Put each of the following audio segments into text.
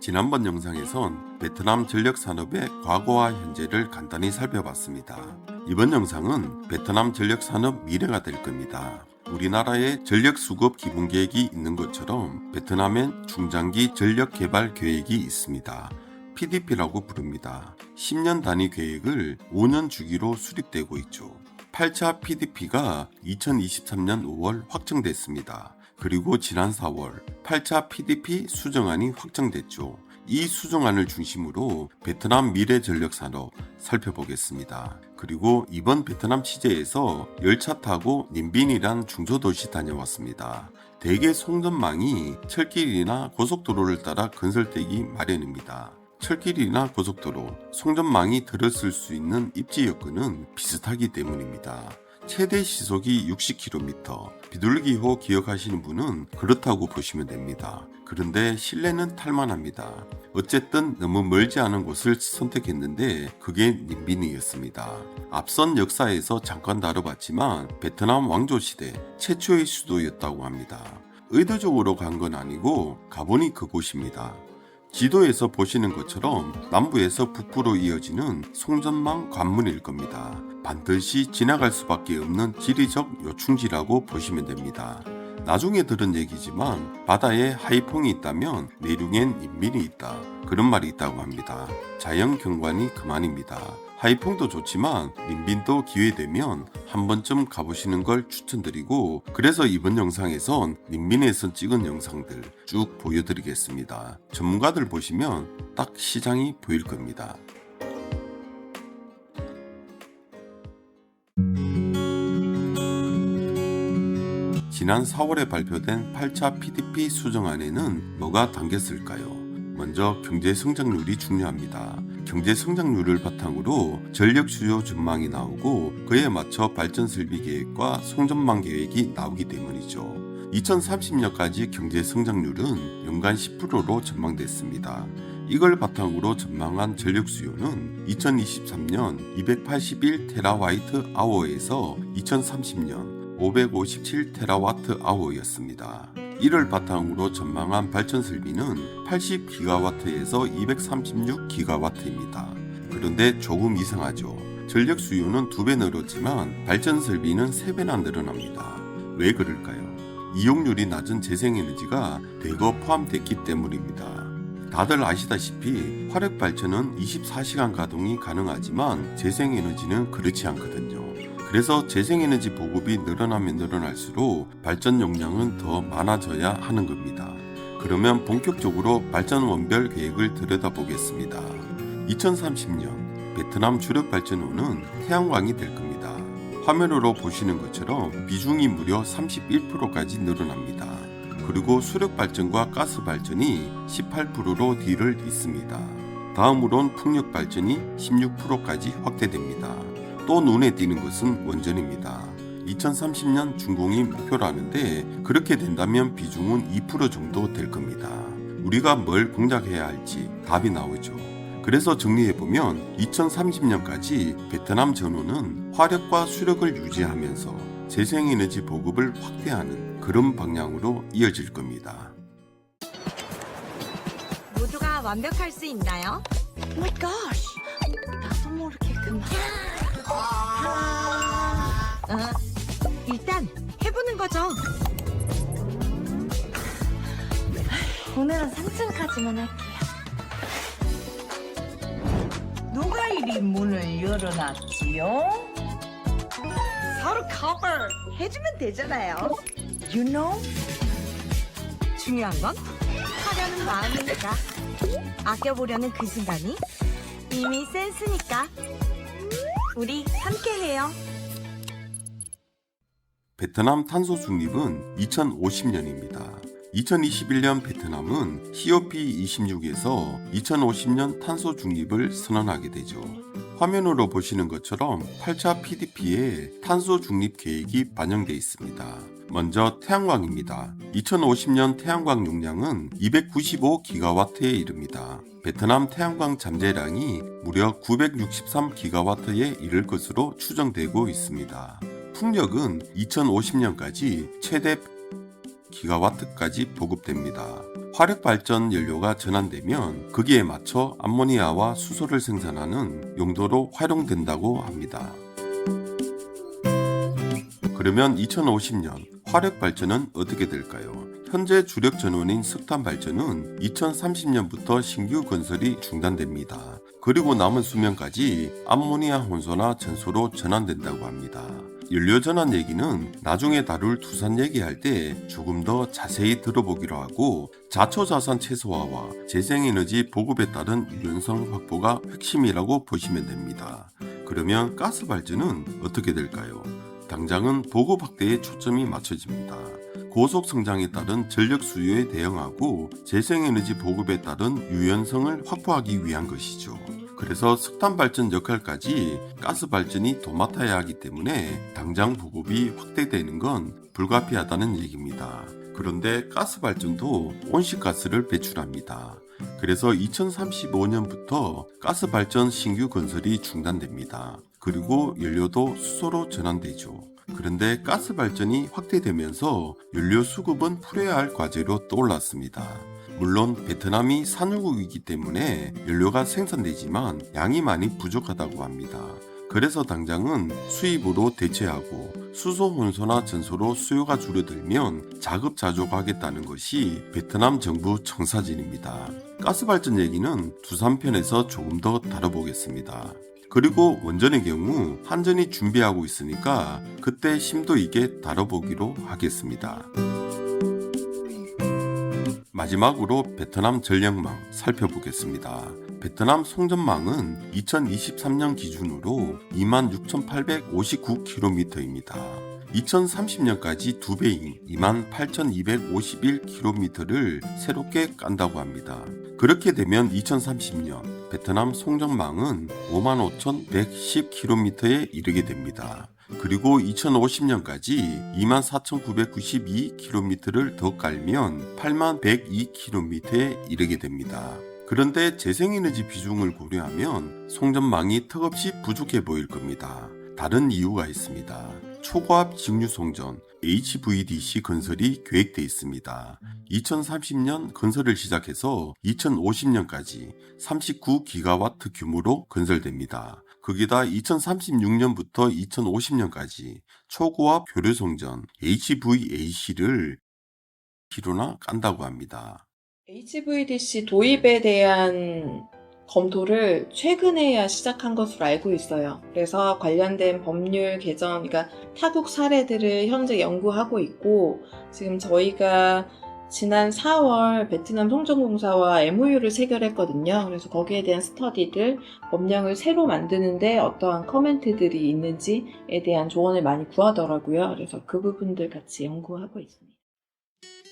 지난번 영상에선 베트남 전력 산업의 과거와 현재를 간단히 살펴봤습니다. 이번 영상은 베트남 전력 산업 미래가 될 겁니다. 우리나라에 전력 수급 기본 계획이 있는 것처럼 베트남엔 중장기 전력 개발 계획이 있습니다. PDP라고 부릅니다. 10년 단위 계획을 5년 주기로 수립되고 있죠. 8차 PDP가 2023년 5월 확정됐습니다. 그리고 지난 4월 8차 PDP 수정안이 확정됐죠. 이 수정안을 중심으로 베트남 미래 전력 산업 살펴보겠습니다. 그리고 이번 베트남 취재에서 열차 타고 님빈이란 중소도시 다녀왔습니다. 대개 송전망이 철길이나 고속도로를 따라 건설되기 마련입니다. 철길이나 고속도로, 송전망이 들었을 수 있는 입지 여건은 비슷하기 때문입니다. 최대 시속이 60km, 비둘기호 기억하시는 분은 그렇다고 보시면 됩니다. 그런데 실내는 탈만합니다. 어쨌든 너무 멀지 않은 곳을 선택했는데 그게 님빈이었습니다. 앞선 역사에서 잠깐 다뤄봤지만 베트남 왕조시대 최초의 수도였다고 합니다. 의도적으로 간 건 아니고 가보니 그곳입니다. 지도에서 보시는 것처럼 남부에서 북부로 이어지는 송전망 관문일 겁니다. 반드시 지나갈 수밖에 없는 지리적 요충지라고 보시면 됩니다. 나중에 들은 얘기지만 바다에 하이퐁이 있다면 내륙엔 인민이 있다. 그런 말이 있다고 합니다. 자연 경관이 그만입니다. 하이퐁도 좋지만 님빈도 기회되면 한 번쯤 가보시는 걸 추천드리고, 그래서 이번 영상에선 님빈에서 찍은 영상들 쭉 보여드리겠습니다. 전문가들 보시면 딱 시장이 보일 겁니다. 지난 4월에 발표된 8차 PDP 수정안에는 뭐가 담겼을까요? 먼저 경제 성장률이 중요합니다. 경제 성장률을 바탕으로 전력 수요 전망이 나오고 그에 맞춰 발전 설비 계획과 송전망 계획이 나오기 때문이죠. 2030년까지 경제 성장률은 연간 10%로 전망됐습니다. 이걸 바탕으로 전망한 전력 수요는 2023년 281테라와트 아워에서 2030년 557테라와트 아워였습니다. 이를 바탕으로 전망한 발전 설비는 80기가와트에서 236기가와트입니다. 그런데 조금 이상하죠. 전력 수요는 2배 늘었지만 발전 설비는 3배나 늘어납니다. 왜 그럴까요? 이용률이 낮은 재생에너지가 대거 포함됐기 때문입니다. 다들 아시다시피 화력 발전은 24시간 가동이 가능하지만 재생에너지는 그렇지 않거든요. 그래서 재생에너지 보급이 늘어나면 늘어날수록 발전 용량은 더 많아져야 하는 겁니다. 그러면 본격적으로 발전 원별 계획을 들여다보겠습니다. 2030년 베트남 주력 발전호는 태양광이 될 겁니다. 화면으로 보시는 것처럼 비중이 무려 31%까지 늘어납니다. 그리고 수력 발전과 가스 발전이 18%로 뒤를 잇습니다. 다음으론 풍력 발전이 16%까지 확대됩니다. 또 눈에 띄는 것은 원전입니다. 2030년 준공이 목표라는데 그렇게 된다면 비중은 2% 정도 될 겁니다. 우리가 뭘 공략해야 할지 답이 나오죠. 그래서 정리해보면 2030년까지 베트남 전후는 화력과 수력을 유지하면서 재생에너지 보급을 확대하는 그런 방향으로 이어질 겁니다. 모두가 완벽할 수 있나요? Oh my gosh. 나도 모르게 그만. 일단 해보는 거죠. 오늘은 3층까지만 할게요. 누가 이리 문을 열어놨지요? 서로 커버 해주면 되잖아요. You know? 중요한 건 하려는 마음이니까. 아껴보려는 그 순간이 이미 센스니까. 우리 함께해요. 베트남 탄소 중립은 2050년입니다. 2021년 베트남은 COP26에서 2050년 탄소 중립을 선언하게 되죠. 화면으로 보시는 것처럼 8차 PDP에 탄소 중립 계획이 반영되어 있습니다. 먼저 태양광입니다. 2050년 태양광 용량은 295기가와트에 이릅니다. 베트남 태양광 잠재량이 무려 963기가와트에 이를 것으로 추정되고 있습니다. 풍력은 2050년까지 최대 기가와트까지 보급됩니다. 화력발전 연료가 전환되면 거기에 맞춰 암모니아와 수소를 생산하는 용도로 활용된다고 합니다. 그러면 2050년 화력발전은 어떻게 될까요? 현재 주력 전원인 석탄 발전은 2030년부터 신규 건설이 중단됩니다. 그리고 남은 수명까지 암모니아 혼소나 전소로 전환된다고 합니다. 연료 전환 얘기는 나중에 다룰 두산 얘기할 때 조금 더 자세히 들어보기로 하고, 자초자산 최소화와 재생에너지 보급에 따른 유연성 확보가 핵심이라고 보시면 됩니다. 그러면 가스 발전은 어떻게 될까요? 당장은 보급 확대에 초점이 맞춰집니다. 고속 성장에 따른 전력 수요에 대응하고 재생에너지 보급에 따른 유연성을 확보하기 위한 것이죠. 그래서 석탄 발전 역할까지 가스 발전이 도맡아야 하기 때문에 당장 보급이 확대되는 건 불가피하다는 얘기입니다. 그런데 가스 발전도 온실가스를 배출합니다. 그래서 2035년부터 가스 발전 신규 건설이 중단됩니다. 그리고 연료도 수소로 전환되죠. 그런데 가스 발전이 확대되면서 연료 수급은 풀어야 할 과제로 떠올랐습니다. 물론 베트남이 산유국이기 때문에 연료가 생산되지만 양이 많이 부족하다고 합니다. 그래서 당장은 수입으로 대체하고 수소 혼소나 전소로 수요가 줄어들면 자급자족하겠다는 것이 베트남 정부 청사진입니다. 가스발전 얘기는 두산편에서 조금 더 다뤄보겠습니다. 그리고 원전의 경우 한전이 준비하고 있으니까 그때 심도 있게 다뤄보기로 하겠습니다. 마지막으로 베트남 전력망 살펴보겠습니다. 베트남 송전망은 2023년 기준으로 26,859km입니다. 2030년까지 2배인 28,251km를 새롭게 깐다고 합니다. 그렇게 되면 2030년 베트남 송전망은 55,110km에 이르게 됩니다. 그리고 2050년까지 24,992km를 더 깔면 8102km에 이르게 됩니다. 그런데 재생에너지 비중을 고려하면 송전망이 턱없이 부족해 보일 겁니다. 다른 이유가 있습니다. 초고압 직류송전 HVDC 건설이 계획돼 있습니다. 2030년 건설을 시작해서 2050년까지 39기가와트 규모로 건설됩니다. 거기다 2036년부터 2050년까지 초고압 교류송전 HVAC를 키로나 깐다고 합니다. HVDC 도입에 대한 검토를 최근에야 시작한 것으로 알고 있어요. 그래서 관련된 법률 개정, 그러니까 타국 사례들을 현재 연구하고 있고, 지금 저희가 지난 4월 베트남 송전공사와 MOU를 체결했거든요. 그래서 거기에 대한 스터디들, 법령을 새로 만드는데 어떠한 커멘트들이 있는지에 대한 조언을 많이 구하더라고요. 그래서 그 부분들 같이 연구하고 있습니다.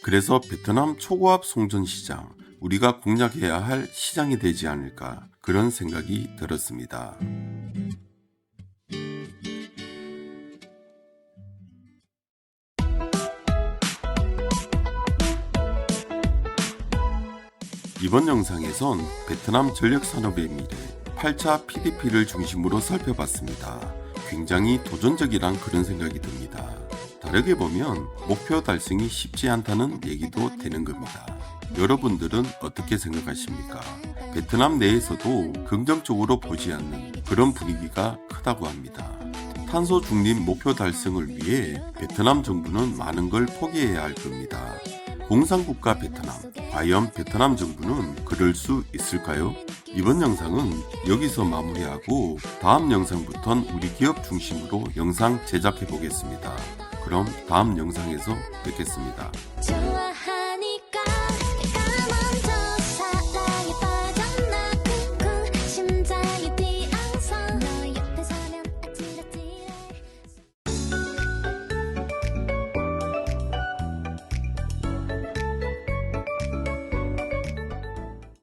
그래서 베트남 초고압 송전 시장, 우리가 공략해야 할 시장이 되지 않을까, 그런 생각이 들었습니다. 이번 영상에선 베트남 전력산업의 미래 8차 PDP를 중심으로 살펴봤습니다. 굉장히 도전적이란 그런 생각이 듭니다. 다르게 보면 목표 달성이 쉽지 않다는 얘기도 되는 겁니다. 여러분들은 어떻게 생각하십니까? 베트남 내에서도 긍정적으로 보지 않는 그런 분위기가 크다고 합니다. 탄소 중립 목표 달성을 위해 베트남 정부는 많은 걸 포기해야 할 겁니다. 공산국가 베트남, 과연 베트남 정부는 그럴 수 있을까요? 이번 영상은 여기서 마무리하고 다음 영상부턴 우리 기업 중심으로 영상 제작해 보겠습니다. 그럼 다음 영상에서 뵙겠습니다.